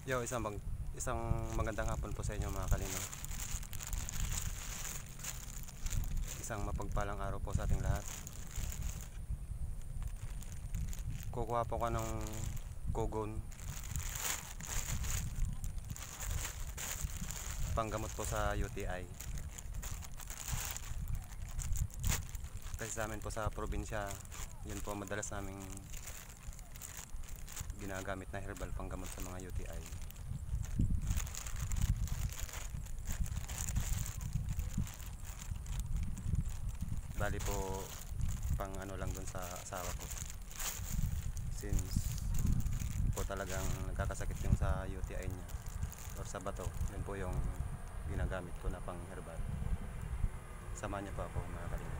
Yo, isang magandang hapon po sa inyo mga kalino. Isang mapagpalang araw po sa ating lahat. Kukuha po ko ng Kugon, panggamot po sa UTI. Kasi sa amin po sa probinsya, yun po madalas naming ginagamit na herbal panggamot sa mga UTI. Bali po pang ano lang dun sa asawa ko, since po talagang nagkakasakit yung sa UTI niya or sa bato. Yun po yung ginagamit ko na pang herbal. Samahan niyo po ako mga kalino.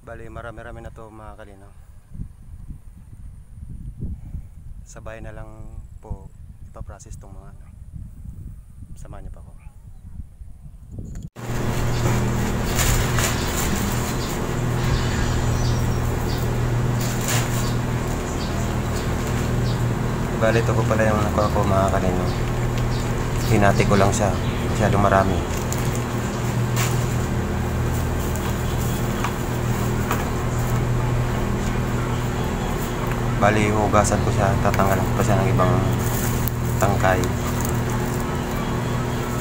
Bali marami-rami na to mga kalino. Sabay na lang po ipaprocess tong mga ano. Samahan niyo pa ako. Bali ito po pala yung nakuha ko mga kalino. Hinati ko lang siya, masyadong marami. Bali hugasan ko siya, tatanggalan ko pa siya ng ibang tangkay.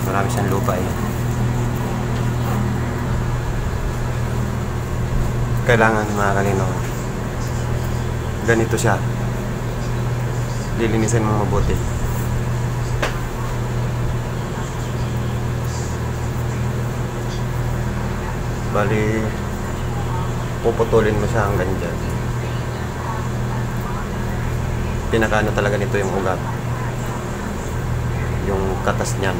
Marami siyang lupa eh. Kailangan mga kalino, ganito siya, lilinisin mo mabuti. Bali puputulin mo siya hanggang dyan. Pinakaano talaga nito yung ugat, yung katas niyan.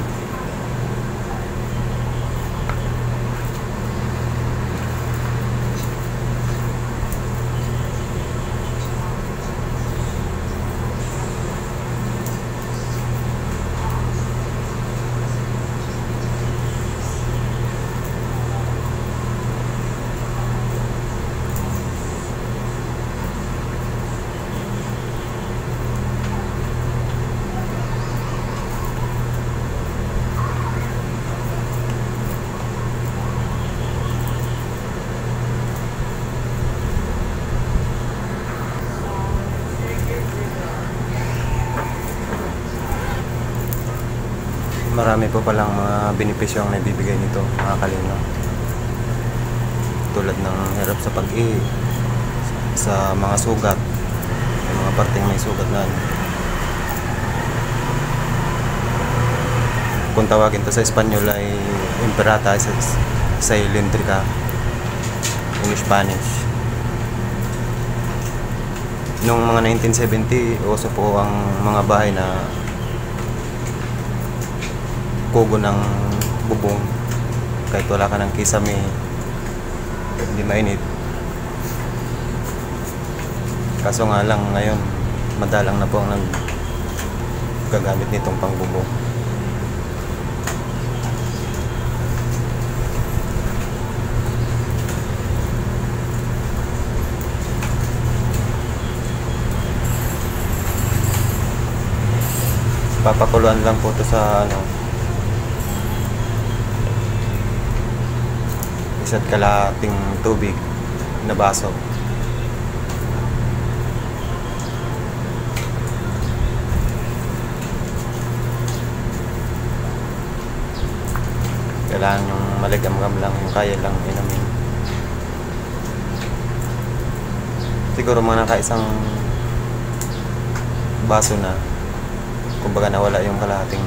Marami po palang mga benepisyo ang nabibigay nito mga kalino. tulad ng hirap sa sa mga sugat, yung mga parteng may sugat na kung tawagin to sa Espanyol ay imperata cylindrica in Spanish. Noong mga 1970, uso po ang mga bahay na kugo ng bubong kahit wala ka ng kisame, hindi mainit. Kaso nga lang ngayon madalang na po ang naggagamit nitong pangbubong. Papakuluan lang po ito sa isa't kalahating tubig na baso. Kailangan yung maligam-gam lang, yung kaya lang inumin. Siguro mga nakaisang baso na, kumbaga nawala yung kalahating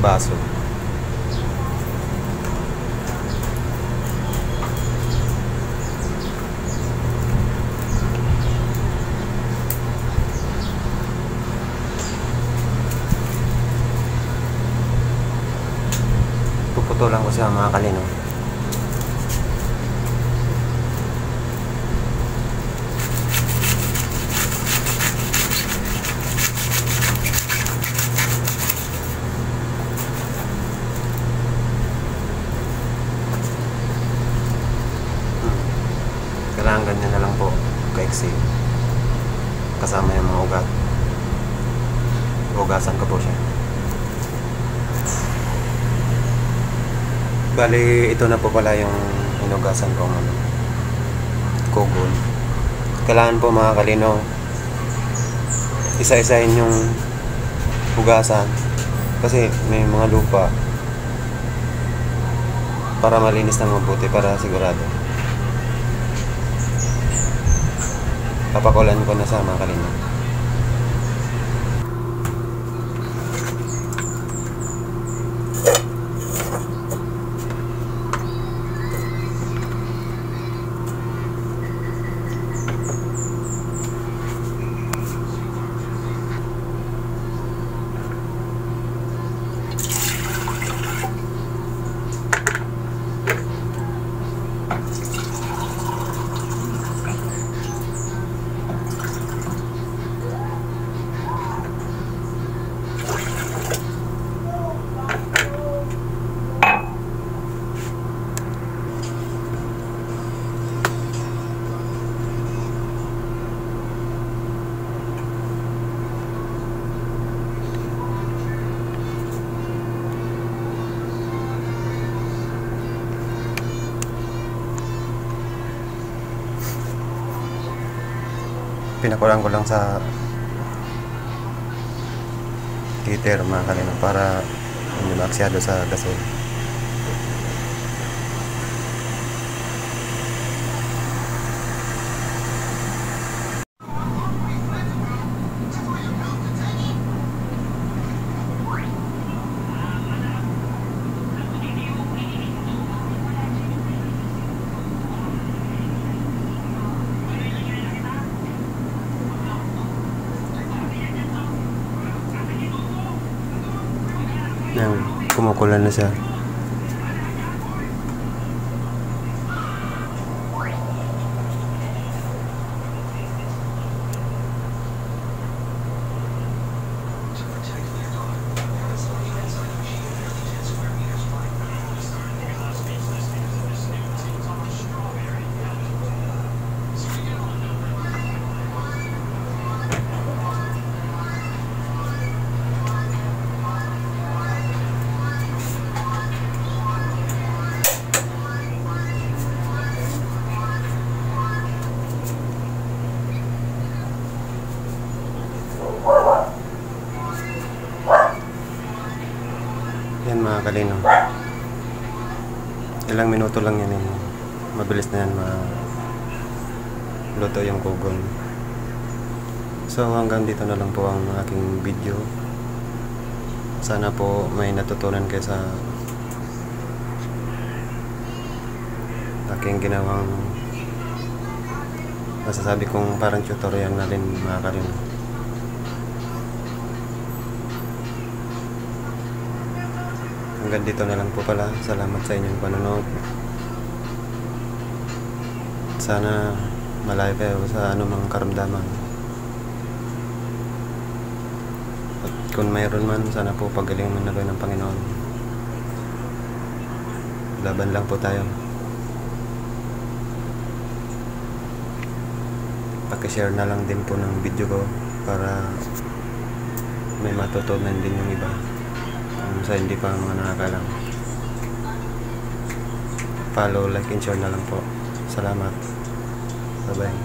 baso. Puputulan ko siya mga kalino. Kailangan ganyan na lang po kaiksi, kasama yung mga ugat. Hugasan ko po siya. Bali, ito na po pala yung hinugasan kong kugon. Kailangan po mga kalino, isa-isahin yung hugasan kasi may mga lupa, para malinis na mabuti, para sigurado. Papakulan ko na sa mga kalino. Pinakulang ko lang sa heater mga kalino para hindi maaksyado sa gasol. Yan, kumukulan na siya. kalino. Ilang minuto lang yan eh. Mabilis na yan luto yung kugon. So hanggang dito na lang po ang aking video. Sana po may natutunan kayo sa aking ginawang masasabi kong parang tutorial na rin mga kalino. Hanggang dito na lang po pala. Salamat sa inyong panonood. Sana malayo kayo sa anumang karamdaman. At kung mayroon man, sana po pagaling man na kayo ng Panginoon. Laban lang po tayo. Pakishare na lang din po ng video ko para may matutunan din yung iba kung sa hindi pa mga nakakalam. Follow, like, and share na lang po. Salamat. Bye bye.